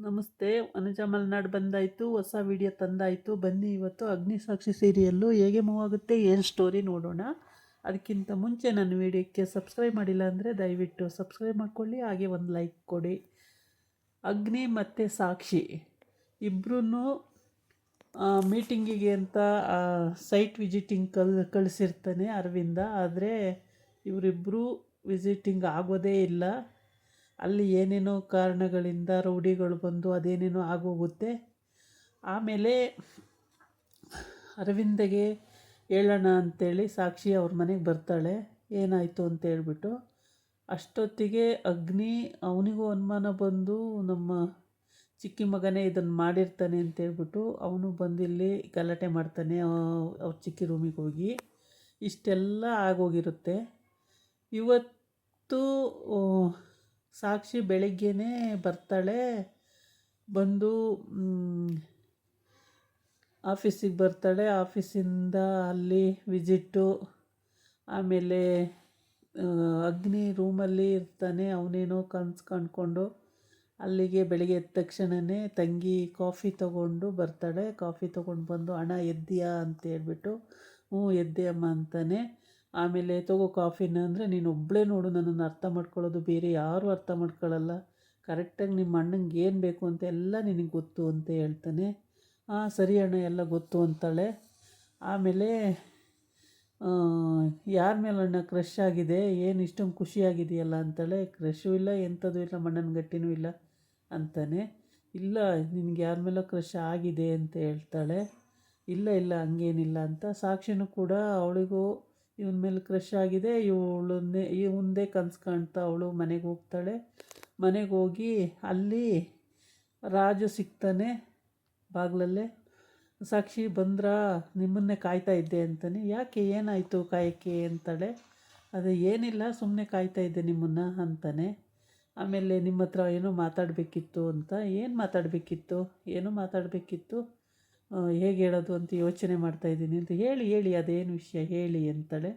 ನಮಸ್ತೆ. ಅನುಜ ಮಲೆನಾಡು ಬಂದಾಯಿತು, ಹೊಸ ವಿಡಿಯೋ ತಂದಾಯಿತು. ಬನ್ನಿ ಇವತ್ತು ಅಗ್ನಿಸಾಕ್ಷಿ ಸೀರಿಯಲ್ಲು ಹೇಗೆ ಮೂವ್ ಆಗುತ್ತೆ, ಏನು ಸ್ಟೋರಿ ನೋಡೋಣ. ಅದಕ್ಕಿಂತ ಮುಂಚೆ ನನ್ನ ವಿಡಿಯೋಕ್ಕೆ ಸಬ್ಸ್ಕ್ರೈಬ್ ಮಾಡಿಲ್ಲ ಅಂದರೆ ದಯವಿಟ್ಟು ಸಬ್ಸ್ಕ್ರೈಬ್ ಮಾಡ್ಕೊಳ್ಳಿ, ಹಾಗೆ ಒಂದು ಲೈಕ್ ಕೊಡಿ. ಅಗ್ನಿ ಮತ್ತು ಸಾಕ್ಷಿ ಇಬ್ಬರೂ ಮೀಟಿಂಗಿಗೆ ಅಂತ ಸೈಟ್ ವಿಸಿಟಿಂಗ್ ಕಳಿಸಿರ್ತಾನೆ ಅರವಿಂದ. ಆದರೆ ಇವರಿಬ್ಬರು ವಿಸಿಟಿಂಗ್ ಆಗೋದೇ ಇಲ್ಲ. ಅಲ್ಲಿ ಏನೇನೋ ಕಾರಣಗಳಿಂದ ರೌಡಿಗಳು ಬಂದು ಅದೇನೇನೋ ಆಗೋಗುತ್ತೆ. ಆಮೇಲೆ ಅರವಿಂದಗೆ ಹೇಳೋಣ ಅಂಥೇಳಿ ಸಾಕ್ಷಿ ಅವ್ರ ಮನೆಗೆ ಬರ್ತಾಳೆ, ಏನಾಯಿತು ಅಂತ ಹೇಳ್ಬಿಟ್ಟು. ಅಷ್ಟೊತ್ತಿಗೆ ಅಗ್ನಿ ಅವನಿಗೂ ಅನುಮಾನ ಬಂದು ನಮ್ಮ ಚಿಕ್ಕಿ ಮಗನೇ ಇದನ್ನು ಮಾಡಿರ್ತಾನೆ ಅಂತೇಳ್ಬಿಟ್ಟು ಅವನು ಬಂದಿಲ್ಲಿ ಗಲಾಟೆ ಮಾಡ್ತಾನೆ ಅವ್ರ ಚಿಕ್ಕಿ ರೂಮಿಗೆ ಹೋಗಿ. ಇಷ್ಟೆಲ್ಲ ಆಗೋಗಿರುತ್ತೆ. ಇವತ್ತು ಸಾಕ್ಷಿ ಬೆಳಗ್ಗೆನೇ ಬರ್ತಾಳೆ. ಬಂದು ಆಫೀಸಿಗೆ ಬರ್ತಾಳೆ. ಆಫೀಸಿಂದ ಅಲ್ಲಿ ವಿಸಿಟ್ಟು. ಆಮೇಲೆ ಅಗ್ನಿ ರೂಮಲ್ಲಿ ಇರ್ತಾನೆ. ಅವನೇನೋ ಕನಸು ಕಂಡ್ಕೊಂಡು ಅಲ್ಲಿಗೆ ಬೆಳಿಗ್ಗೆ ಎದ್ದ ತಕ್ಷಣವೇ ತಂಗಿ ಕಾಫಿ ತೊಗೊಂಡು ಬರ್ತಾಳೆ. ಕಾಫಿ ತೊಗೊಂಡು ಬಂದು ಹಣ ಎದ್ದೀಯಾ ಅಂತ ಹೇಳ್ಬಿಟ್ಟು ಹ್ಞೂ ಎದ್ದೆ ಅಮ್ಮ ಅಂತಾನೆ. ಆಮೇಲೆ ತಗೋ ಕಾಫಿನ ಅಂದರೆ ನೀನು ಒಬ್ಬಳೇ ನೋಡು, ನನ್ನನ್ನು ಅರ್ಥ ಮಾಡ್ಕೊಳ್ಳೋದು, ಬೇರೆ ಯಾರೂ ಅರ್ಥ ಮಾಡ್ಕೊಳ್ಳಲ್ಲ. ಕರೆಕ್ಟಾಗಿ ನಿಮ್ಮ ಅಣ್ಣಂಗೆ ಏನು ಬೇಕು ಅಂತ ಎಲ್ಲ ನಿನಗೆ ಗೊತ್ತು ಅಂತ ಹೇಳ್ತಾನೆ. ಹಾಂ ಸರಿ ಅಣ್ಣ ಎಲ್ಲ ಗೊತ್ತು ಅಂತಾಳೆ. ಆಮೇಲೆ ಯಾರ ಮೇಲೆ ಅಣ್ಣ ಕ್ರಶ್ ಆಗಿದೆ, ಏನು ಇಷ್ಟೊಂದು ಖುಷಿಯಾಗಿದೆಯಲ್ಲ ಅಂತಾಳೆ. ಕ್ರಶೂ ಇಲ್ಲ, ಎಂಥದ್ದು ಇಲ್ಲ, ಮಣ್ಣನ ಗಟ್ಟಿನೂ ಇಲ್ಲ ಅಂತಾನೆ. ಇಲ್ಲ ನಿನಗೆ ಯಾರ ಮೇಲೋ ಕ್ರಶ್ ಆಗಿದೆ ಅಂತ ಹೇಳ್ತಾಳೆ. ಇಲ್ಲ ಇಲ್ಲ ಹಂಗೇನಿಲ್ಲ ಅಂತ. ಸಾಕ್ಷಿನೂ ಕೂಡ ಅವಳಿಗೂ ಇವನ ಮೇಲೆ ಕ್ರಶ್ ಆಗಿದೆ, ಇವಂದೇ ಕನಸು ಕಾಣ್ತಾ ಅವಳು ಮನೆಗೆ ಹೋಗ್ತಾಳೆ. ಮನೆಗೆ ಹೋಗಿ ಅಲ್ಲಿ ರಾಜು ಸಿಗ್ತಾನೆ ಬಾಗಿಲಲ್ಲೇ. ಸಾಕ್ಷಿ ಬಂದ್ರಾ, ನಿಮ್ಮನ್ನೇ ಕಾಯ್ತಾ ಇದ್ದೆ ಅಂತಾನೆ. ಯಾಕೆ ಏನಾಯಿತು ಕಾಯೋಕ್ಕೆ ಅಂತಾಳೆ. ಅದು ಏನಿಲ್ಲ, ಸುಮ್ಮನೆ ಕಾಯ್ತಾ ಇದ್ದೆ ನಿಮ್ಮನ್ನು ಅಂತಾನೆ. ಆಮೇಲೆ ನಿಮ್ಮ ಹತ್ರ ಏನೋ ಮಾತಾಡಬೇಕಿತ್ತು ಅಂತ. ಏನು ಮಾತಾಡಬೇಕಿತ್ತು? ಏನೋ ಮಾತಾಡಬೇಕಿತ್ತು, ಹೇಗೆ ಹೇಳೋದು ಅಂತ ಯೋಚನೆ ಮಾಡ್ತಾಯಿದ್ದೀನಿ ಅಂತ. ಹೇಳಿ ಹೇಳಿ ಅದೇನು ವಿಷಯ ಹೇಳಿ ಅಂತಾಳೆ.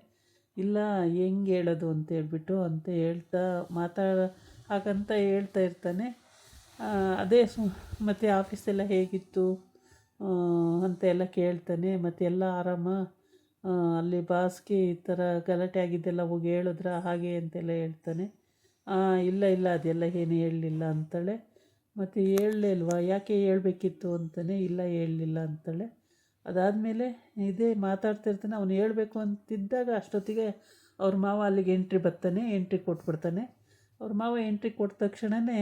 ಇಲ್ಲ ಹೆಂಗೆ ಹೇಳೋದು ಅಂತ ಹೇಳ್ತಾ ಹಾಗಂತ ಹೇಳ್ತಾ ಇರ್ತಾನೆ. ಅದೇ ಮತ್ತು ಆಫೀಸೆಲ್ಲ ಹೇಗಿತ್ತು ಅಂತ ಎಲ್ಲ ಕೇಳ್ತಾನೆ. ಮತ್ತು ಎಲ್ಲ ಆರಾಮ, ಅಲ್ಲಿ ಬಾಸ್ಗೆ ಈ ಥರ ಗಲಾಟೆ ಆಗಿದ್ದೆಲ್ಲ ಹೋಗಿ ಹೇಳಿದ್ರ ಹಾಗೆ ಅಂತೆಲ್ಲ ಹೇಳ್ತಾನೆ. ಇಲ್ಲ ಇಲ್ಲ ಅದೆಲ್ಲ ಏನು ಹೇಳಲಿಲ್ಲ ಅಂತಾಳೆ. ಮತ್ತು ಹೇಳಲೇ ಇಲ್ವಾ, ಯಾಕೆ ಹೇಳಬೇಕಿತ್ತು ಅಂತಾನೆ. ಇಲ್ಲ ಹೇಳಲಿಲ್ಲ ಅಂತಾಳೆ. ಅದಾದಮೇಲೆ ಇದೇ ಮಾತಾಡ್ತಿರ್ತಾನೆ. ಅವನು ಹೇಳಬೇಕು ಅಂತಿದ್ದಾಗ ಅಷ್ಟೊತ್ತಿಗೆ ಅವ್ರ ಮಾವ ಅಲ್ಲಿಗೆ ಎಂಟ್ರಿ ಕೊಟ್ಬಿಡ್ತಾನೆ. ಅವ್ರ ಮಾವ ಎಂಟ್ರಿ ಕೊಟ್ಟ ತಕ್ಷಣವೇ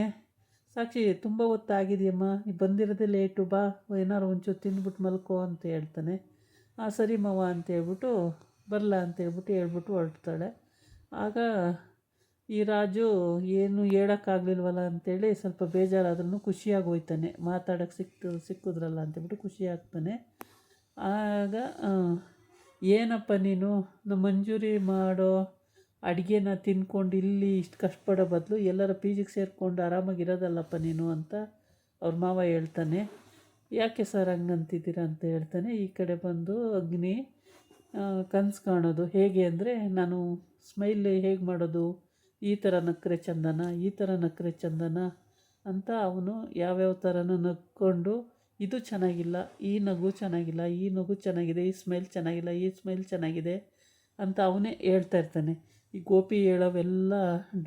ಸಾಕ್ಷಿ ತುಂಬ ಹೊತ್ತಾಗಿದೆಯಮ್ಮ, ಬಂದಿರೋದೇ ಲೇಟು, ಬಾ ಏನಾರು ಒಂಚೂರು ತಿಂದ್ಬಿಟ್ಟು ಮಲ್ಕೋ ಅಂತ ಹೇಳ್ತಾನೆ. ಸರಿ ಮಾವ ಅಂತ ಹೇಳ್ಬಿಟ್ಟು ಬರಲ್ಲ ಅಂತ ಹೇಳ್ಬಿಟ್ಟು ಹೊರಡ್ತಾಳೆ. ಆಗ ಈ ರಾಜು ಏನು ಹೇಳೋಕ್ಕಾಗಲಿಲ್ವಲ್ಲ ಅಂಥೇಳಿ ಸ್ವಲ್ಪ ಬೇಜಾರಾದ್ರೂ ಖುಷಿಯಾಗಿ ಹೋಯ್ತಾನೆ. ಮಾತಾಡೋಕ್ಕೆ ಸಿಕ್ಕಿದ್ರಲ್ಲ ಅಂತೇಳ್ಬಿಟ್ಟು ಖುಷಿ ಆಗ್ತಾನೆ. ಆಗ ಏನಪ್ಪ ನೀನು ನಮ್ಮ ಮಂಜೂರಿ ಮಾಡೋ ಅಡುಗೆನ ತಿಂದ್ಕೊಂಡು ಇಲ್ಲಿ ಇಷ್ಟು ಕಷ್ಟಪಡೋ ಬದಲು ಎಲ್ಲರ ಪಿ ಜಿಗೆ ಸೇರಿಕೊಂಡು ಆರಾಮಾಗಿರೋದಲ್ಲಪ್ಪ ನೀನು ಅಂತ ಅವ್ರ ಮಾವ ಹೇಳ್ತಾನೆ. ಯಾಕೆ ಸರ್ ಹಂಗಂತಿದ್ದೀರ ಅಂತ ಹೇಳ್ತಾನೆ. ಈ ಕಡೆ ಬಂದು ಅಗ್ನಿ ಕನಸು ಕಾಣೋದು ಹೇಗೆ ಅಂದರೆ, ನಾನು ಸ್ಮೈಲ್ ಹೇಗೆ ಮಾಡೋದು, ಈ ಥರ ನಕ್ಕರೆ ಚಂದನ, ಈ ಥರ ನಕ್ಕರೆ ಚಂದನ ಅಂತ ಅವನು ಯಾವ್ಯಾವ ಥರನೂ ನಕ್ಕೊಂಡು, ಇದು ಚೆನ್ನಾಗಿಲ್ಲ, ಈ ನಗು ಚೆನ್ನಾಗಿಲ್ಲ, ಈ ನಗು ಚೆನ್ನಾಗಿದೆ, ಈ ಸ್ಮೈಲ್ ಚೆನ್ನಾಗಿಲ್ಲ, ಈ ಸ್ಮೈಲ್ ಚೆನ್ನಾಗಿದೆ ಅಂತ ಅವನೇ ಹೇಳ್ತಾ ಇರ್ತಾನೆ. ಈ ಗೋಪಿ ಹೇಳೋವೆಲ್ಲ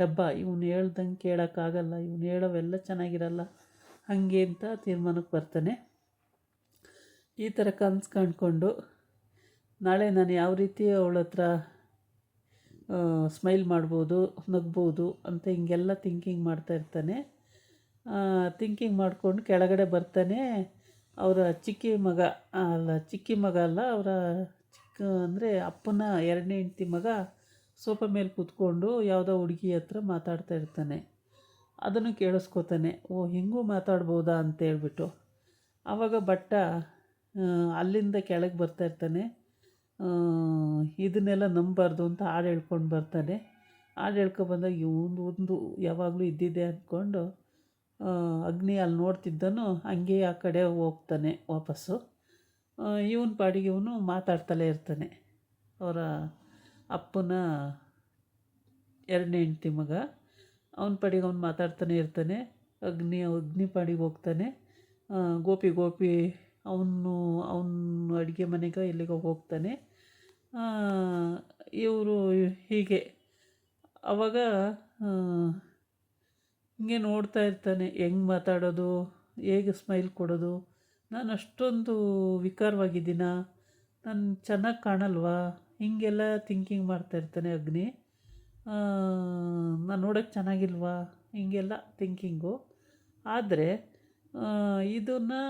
ಡಬ್ಬ, ಇವನು ಹೇಳ್ದಂಗೆ ಕೇಳೋಕ್ಕಾಗಲ್ಲ, ಇವನು ಹೇಳೋವೆಲ್ಲ ಚೆನ್ನಾಗಿರಲ್ಲ ಹಾಗೆ ಅಂತ ತೀರ್ಮಾನಕ್ಕೆ ಬರ್ತಾನೆ. ಈ ಥರ ಕನಸು ಕಾಣ್ಕೊಂಡು ನಾಳೆ ನಾನು ಯಾವ ರೀತಿ ಅವಳ ಹತ್ರ ಸ್ಮೈಲ್ ಮಾಡ್ಬೋದು, ನಗ್ಬೋದು ಅಂತ ಹಿಂಗೆಲ್ಲ ಥಿಂಕಿಂಗ್ ಮಾಡ್ತಾಯಿರ್ತಾನೆ. ಥಿಂಕಿಂಗ್ ಮಾಡಿಕೊಂಡು ಕೆಳಗಡೆ ಬರ್ತಾನೆ. ಅವರ ಚಿಕ್ಕಿ ಮಗ ಅಲ್ಲ, ಅವರ ಅಂದರೆ ಅಪ್ಪನ ಎರಡನೇ ಹೆಂಡ್ತಿ ಮಗ ಸೋಫಾ ಮೇಲೆ ಕೂತ್ಕೊಂಡು ಯಾವುದೋ ಹುಡುಗಿ ಹತ್ರ ಮಾತಾಡ್ತಾ ಇರ್ತಾನೆ. ಅದನ್ನು ಕೇಳಿಸ್ಕೊತಾನೆ. ಓ ಹಿಂಗೂ ಮಾತಾಡ್ಬೋದಾ ಅಂತೇಳ್ಬಿಟ್ಟು. ಆವಾಗ ಭಟ್ಟ ಅಲ್ಲಿಂದ ಕೆಳಗೆ ಬರ್ತಾ ಇರ್ತಾನೆ. ಇದನ್ನೆಲ್ಲ ನಂಬಬಾರ್ದು ಅಂತ ಹಾಡು ಹೇಳ್ಕೊಂಡು ಬರ್ತಾನೆ. ಹಾಡು ಹೇಳ್ಕೊಬಂದಾಗ ಒಂದು ಯಾವಾಗಲೂ ಇದ್ದಿದ್ದೆ ಅಂದ್ಕೊಂಡು ಅಗ್ನಿ ಅಲ್ಲಿ ನೋಡ್ತಿದ್ದನು. ಹಂಗೆ ಆ ಕಡೆ ಹೋಗ್ತಾನೆ ವಾಪಸ್ಸು. ಇವನ ಪಾಡಿಗೆ ಇವನು ಮಾತಾಡ್ತಲೇ ಇರ್ತಾನೆ. ಅವರ ಅಪ್ಪನ ಎರಡನೇ ಹೆಂಡ್ತಿ ಮಗ ಅವನ ಪಾಡಿಗೆ ಅವ್ನು ಮಾತಾಡ್ತಾನೆ ಇರ್ತಾನೆ. ಅಗ್ನಿಪಾಡಿಗೆ ಹೋಗ್ತಾನೆ. ಗೋಪಿ ಅವನು ಅಡುಗೆ ಮನೆಗೆ ಎಲ್ಲಿಗೋ ಹೋಗ್ತಾನೆ. ಇವರು ಹೀಗೆ ಆವಾಗ ಹಿಂಗೆ ನೋಡ್ತಾ ಇರ್ತಾನೆ, ಹೆಂಗೆ ಮಾತಾಡೋದು, ಹೇಗೆ ಸ್ಮೈಲ್ ಕೊಡೋದು, ನಾನು ಅಷ್ಟೊಂದು ವಿಕಾರವಾಗಿದ್ದೀನಾ, ನಾನು ಚೆನ್ನಾಗಿ ಕಾಣಲ್ವಾ, ಹೀಗೆಲ್ಲ ಥಿಂಕಿಂಗ್ ಮಾಡ್ತಾಯಿರ್ತಾನೆ ಅಗ್ನಿ. ನಾನು ನೋಡೋಕ್ಕೆ ಚೆನ್ನಾಗಿಲ್ವಾ, ಹೀಗೆಲ್ಲ ಥಿಂಕಿಂಗು. ಆದರೆ ಇದನ್ನು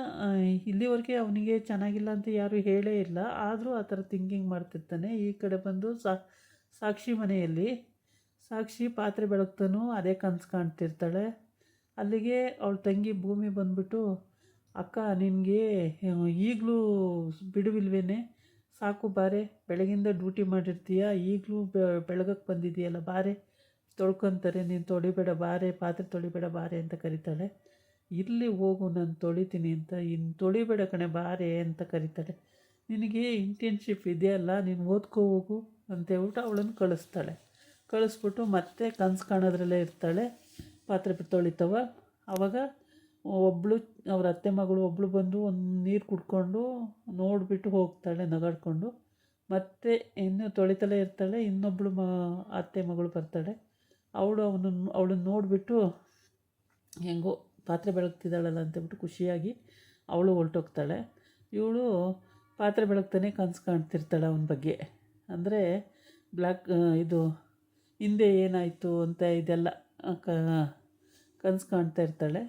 ಇಲ್ಲಿವರೆಗೆ ಅವನಿಗೆ ಚೆನ್ನಾಗಿಲ್ಲ ಅಂತ ಯಾರೂ ಹೇಳೇ ಇಲ್ಲ. ಆದರೂ ಆ ಥರ ಥಿಂಕಿಂಗ್ ಮಾಡ್ತಿರ್ತಾನೆ. ಈ ಕಡೆ ಬಂದು ಸಾಕ್ಷಿ ಮನೆಯಲ್ಲಿ ಸಾಕ್ಷಿ ಪಾತ್ರೆ ಬೆಳಗ್ತಾನೂ ಅದೇ ಕನಸು ಕಾಣ್ತಿರ್ತಾಳೆ. ಅಲ್ಲಿಗೆ ಅವಳ ತಂಗಿ ಭೂಮಿ ಬಂದುಬಿಟ್ಟು, ಅಕ್ಕ ನಿನಗೆ ಈಗಲೂ ಬಿಡುವಿಲ್ವೇನೆ, ಸಾಕು ಬಾರೆ, ಬೆಳಗಿಂದ ಡ್ಯೂಟಿ ಮಾಡಿರ್ತೀಯ, ಈಗಲೂ ಬೆಳಗಕ್ಕೆ ಬಂದಿದೆಯಲ್ಲ, ಬಾರೆ ತೊಳ್ಕೊತಾರೆ, ನೀನು ತೊಳಿಬೇಡ ಬಾರೆ, ಪಾತ್ರೆ ತೊಳಿಬೇಡ ಬಾರೆ ಅಂತ ಕರೀತಾಳೆ. ಇರಲಿ ಹೋಗು, ನಾನು ತೊಳಿತೀನಿ ಅಂತ, ಇನ್ನು ತೊಳಿಬೇಡ ಕಣೆ ಬಾರೆ ಅಂತ ಕರೀತಾಳೆ. ನಿನಗೆ ಇಂಟರ್ನ್ಶಿಪ್ ಇದೆಯಲ್ಲ, ನೀನು ಓದ್ಕೋ ಹೋಗು ಅಂತ ಹೇಳ್ಬಿಟ್ಟು ಅವಳನ್ನು ಕಳಿಸ್ಬಿಟ್ಟು ಮತ್ತೆ ಕನಸು ಕಾಣೋದ್ರಲ್ಲೇ ಇರ್ತಾಳೆ. ಪಾತ್ರೆ ತೊಳಿತವ. ಆವಾಗ ಅವ್ರ ಅತ್ತೆ ಮಗಳು ಒಬ್ಬಳು ಬಂದು ಒಂದು ನೀರು ಕುಡ್ಕೊಂಡು ನೋಡಿಬಿಟ್ಟು ಹೋಗ್ತಾಳೆ ನಗಾಡ್ಕೊಂಡು. ಮತ್ತೆ ಇನ್ನು ತೊಳಿತಲೇ ಇರ್ತಾಳೆ. ಇನ್ನೊಬ್ಬಳು ಅತ್ತೆ ಮಗಳು ಬರ್ತಾಳೆ. ಅವಳನ್ನು ನೋಡಿಬಿಟ್ಟು ಹೆಂಗೋ ಪಾತ್ರೆ ಬೆಳಗ್ತಿದ್ದಾಳಲ್ಲ ಅಂತೇಳ್ಬಿಟ್ಟು ಖುಷಿಯಾಗಿ ಅವಳು ಹೊರಟೋಗ್ತಾಳೆ. ಇವಳು ಪಾತ್ರೆ ಬೆಳಗ್ತಾನೆ ಕನಸು ಕಾಣ್ತಿರ್ತಾಳೆ ಅವನ ಬಗ್ಗೆ. ಅಂದರೆ ಇದು ಹಿಂದೆ ಏನಾಯಿತು ಅಂತ ಇದೆಲ್ಲ ಕನಸು ಕಾಣ್ತಾ ಇರ್ತಾಳೆ.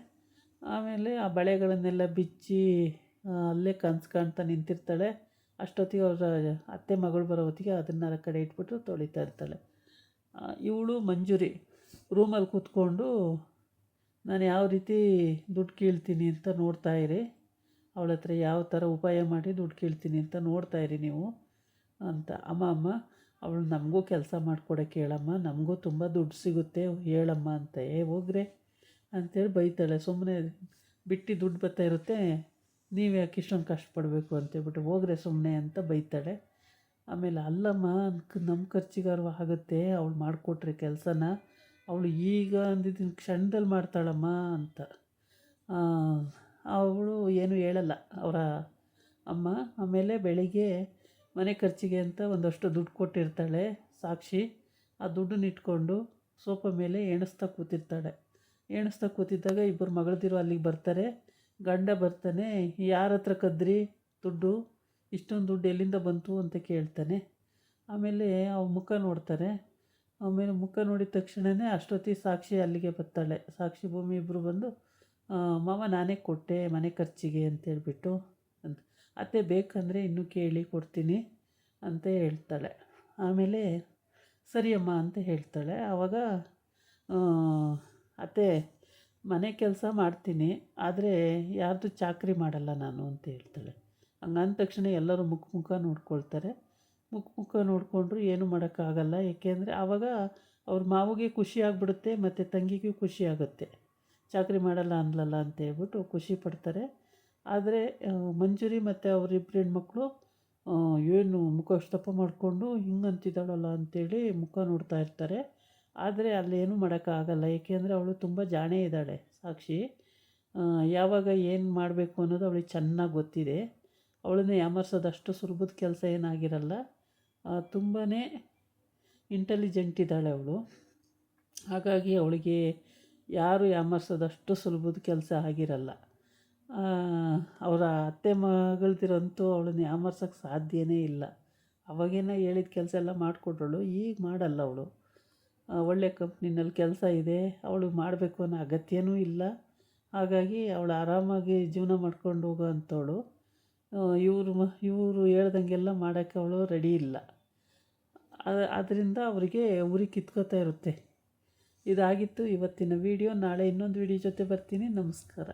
ಆಮೇಲೆ ಆ ಬಳೆಗಳನ್ನೆಲ್ಲ ಬಿಚ್ಚಿ ಅಲ್ಲೇ ಕನಸು ಕಾಣ್ತಾ ನಿಂತಿರ್ತಾಳೆ. ಅಷ್ಟೊತ್ತಿಗೆ ಅವರ ಅತ್ತೆ ಮಗಳು ಬರೋ ಹೊತ್ತಿಗೆ ಅದನ್ನು ಆ ಕಡೆ ಇಟ್ಬಿಟ್ಟು ತೊಳಿತಾ ಇರ್ತಾಳೆ. ಇವಳು ಮಂಜುರಿ ರೂಮಲ್ಲಿ ಕೂತ್ಕೊಂಡು ನಾನು ಯಾವ ರೀತಿ ದುಡ್ಡು ಕೀಳ್ತೀನಿ ಅಂತ ನೋಡ್ತಾ ಇರಿ, ಅವಳ ಹತ್ರ ಯಾವ ಥರ ಉಪಾಯ ಮಾಡಿ ದುಡ್ಡು ಕೀಳ್ತೀನಿ ಅಂತ ನೋಡ್ತಾ ಇರಿ ನೀವು ಅಂತ. ಅಮ್ಮ ಅವಳು ನಮಗೂ ಕೆಲಸ ಮಾಡಿಕೊಡೋಕ್ಕೆ ಹೇಳಮ್ಮ, ನಮಗೂ ತುಂಬ ದುಡ್ಡು ಸಿಗುತ್ತೆ ಹೇಳಮ್ಮ ಅಂತ. ಹೋಗ್ರೆ ಅಂಥೇಳಿ ಬೈತಾಳೆ. ಸುಮ್ಮನೆ ಬಿಟ್ಟು ದುಡ್ಡು ಬರ್ತಾ ಇರುತ್ತೆ, ನೀವು ಯಾಕೆ ಇಷ್ಟೊಂದು ಕಷ್ಟಪಡಬೇಕು ಅಂತೇಳ್ಬಿಟ್ಟು ಹೋಗ್ರೆ ಸುಮ್ಮನೆ ಅಂತ ಬೈತಾಳೆ. ಆಮೇಲೆ ಅಲ್ಲಮ್ಮ, ನಮ್ಮ ಖರ್ಚಿಗಾರು ಆಗುತ್ತೆ, ಅವಳು ಮಾಡಿಕೊಟ್ರೆ ಕೆಲಸನ, ಅವಳು ಈಗ ಅಂದಿದ್ದ ಕ್ಷಣದಲ್ಲಿ ಮಾಡ್ತಾಳಮ್ಮ ಅಂತ. ಅವಳು ಏನು ಹೇಳಲ್ಲ ಅವರ ಅಮ್ಮ. ಆಮೇಲೆ ಬೆಳಿಗ್ಗೆ ಮನೆ ಖರ್ಚಿಗೆ ಅಂತ ಒಂದಷ್ಟು ದುಡ್ಡು ಕೊಟ್ಟಿರ್ತಾಳೆ ಸಾಕ್ಷಿ. ಆ ದುಡ್ಡನ್ನ ಇಟ್ಕೊಂಡು ಸೋಫಾ ಮೇಲೆ ಎಣಿಸ್ತಾ ಕೂತಿದ್ದಾಗ ಇಬ್ಬರು ಮಗಳದಿರು ಅಲ್ಲಿಗೆ ಬರ್ತಾರೆ. ಗಂಡ ಬರ್ತಾನೆ, ಯಾರ ಹತ್ರ ಕದ್ರಿ ದುಡ್ಡು, ಇಷ್ಟೊಂದು ದುಡ್ಡು ಎಲ್ಲಿಂದ ಬಂತು ಅಂತ ಕೇಳ್ತಾನೆ. ಆಮೇಲೆ ಅವ್ರ ಮುಖ ನೋಡ್ತಾರೆ. ಆಮೇಲೆ ಮುಖ ನೋಡಿದ ತಕ್ಷಣವೇ ಅಷ್ಟೊತ್ತಿಗೆ ಸಾಕ್ಷಿ ಅಲ್ಲಿಗೆ ಬರ್ತಾಳೆ. ಸಾಕ್ಷಿ ಭೂಮಿ ಇಬ್ಬರು ಬಂದು, ಮಾವ ನಾನೇ ಕೊಟ್ಟೆ ಮನೆ ಖರ್ಚಿಗೆ ಅಂತೇಳ್ಬಿಟ್ಟು ಅಂತ. ಅತ್ತೆ ಬೇಕಂದರೆ ಇನ್ನೂ ಕೇಳಿ ಕೊಡ್ತೀನಿ ಅಂತ ಹೇಳ್ತಾಳೆ. ಆಮೇಲೆ ಸರಿಯಮ್ಮ ಅಂತ ಹೇಳ್ತಾಳೆ. ಆವಾಗ ಅತ್ತೆ ಮನೆ ಕೆಲಸ ಮಾಡ್ತೀನಿ, ಆದರೆ ಯಾರ್ದು ಚಾಕರಿ ಮಾಡಲ್ಲ ನಾನು ಅಂತ ಹೇಳ್ತಾಳೆ. ಹಂಗಂದ ತಕ್ಷಣ ಎಲ್ಲರೂ ಮುಖ ನೋಡ್ಕೊಳ್ತಾರೆ. ಮುಖ ನೋಡಿಕೊಂಡ್ರು ಏನೂ ಮಾಡೋಕ್ಕಾಗಲ್ಲ. ಏಕೆಂದರೆ ಆವಾಗ ಅವ್ರ ಮಾವಿಗೆ ಖುಷಿ ಆಗಿಬಿಡುತ್ತೆ ಮತ್ತು ತಂಗಿಗೂ ಖುಷಿ ಆಗುತ್ತೆ, ಚಾಕರಿ ಮಾಡಲ್ಲ ಅಂದ್ಲಲ್ಲ ಅಂತ ಹೇಳ್ಬಿಟ್ಟು ಖುಷಿ ಪಡ್ತಾರೆ. ಆದರೆ ಮಂಜುರಿ ಮತ್ತು ಅವರಿಬ್ಬರು ಹೆಣ್ಮಕ್ಳು ಏನು ಮುಖ ಅಷ್ಟಪ್ಪ ಮಾಡಿಕೊಂಡು ಹಿಂಗಂತಿದ್ದಾಳಲ್ಲ ಅಂಥೇಳಿ ಮುಖ ನೋಡ್ತಾ ಇರ್ತಾರೆ. ಆದರೆ ಅಲ್ಲೇನೂ ಮಾಡೋಕ್ಕಾಗಲ್ಲ, ಏಕೆಂದರೆ ಅವಳು ತುಂಬ ಜಾಣೆ ಇದ್ದಾಳೆ ಸಾಕ್ಷಿ. ಯಾವಾಗ ಏನು ಮಾಡಬೇಕು ಅನ್ನೋದು ಅವಳಿಗೆ ಚೆನ್ನಾಗಿ ಗೊತ್ತಿದೆ. ಅವಳನ್ನ ಯಾಮರ್ಸೋದು ಅಷ್ಟು ಸುಲಭದ ಕೆಲಸ ಏನಾಗಿರಲ್ಲ. ತುಂಬಾ ಇಂಟೆಲಿಜೆಂಟ್ ಇದ್ದಾಳೆ ಅವಳು. ಹಾಗಾಗಿ ಅವಳಿಗೆ ಯಾರು ಯಾಮರ್ಸೋದಷ್ಟು ಸುಲಭದ ಕೆಲಸ ಆಗಿರಲ್ಲ. ಅವರ ಅತ್ತೆ ಮಗಳದಿರಂತೂ ಅವಳನ್ನ ಯಾಮರ್ಸೋಕ್ಕೆ ಸಾಧ್ಯವೇ ಇಲ್ಲ. ಅವಾಗೇನೋ ಹೇಳಿದ ಕೆಲಸ ಎಲ್ಲ ಮಾಡಿಕೊಟ್ರಳು, ಈಗ ಮಾಡಲ್ಲ ಅವಳು. ಒಳ್ಳೆ ಕಂಪ್ನಿನಲ್ಲಿ ಕೆಲಸ ಇದೆ, ಅವಳು ಮಾಡಬೇಕು ಅನ್ನೋ ಅಗತ್ಯವೂ ಇಲ್ಲ. ಹಾಗಾಗಿ ಅವಳು ಆರಾಮಾಗಿ ಜೀವನ ಮಾಡ್ಕೊಂಡು ಹೋಗೋ ಅಂಥವಳು. ಇವರು ಹೇಳ್ದಂಗೆಲ್ಲ ಮಾಡೋಕ್ಕೆ ಅವಳು ರೆಡಿ ಇಲ್ಲ. ಅದರಿಂದ ಅವರಿಗೆ ಉರಿ ಕಿತ್ಕೋತಾ ಇರುತ್ತೆ. ಇದಾಗಿತ್ತು ಇವತ್ತಿನ ವಿಡಿಯೋ. ನಾಳೆ ಇನ್ನೊಂದು ವಿಡಿಯೋ ಜೊತೆ ಬರ್ತೀನಿ. ನಮಸ್ಕಾರ.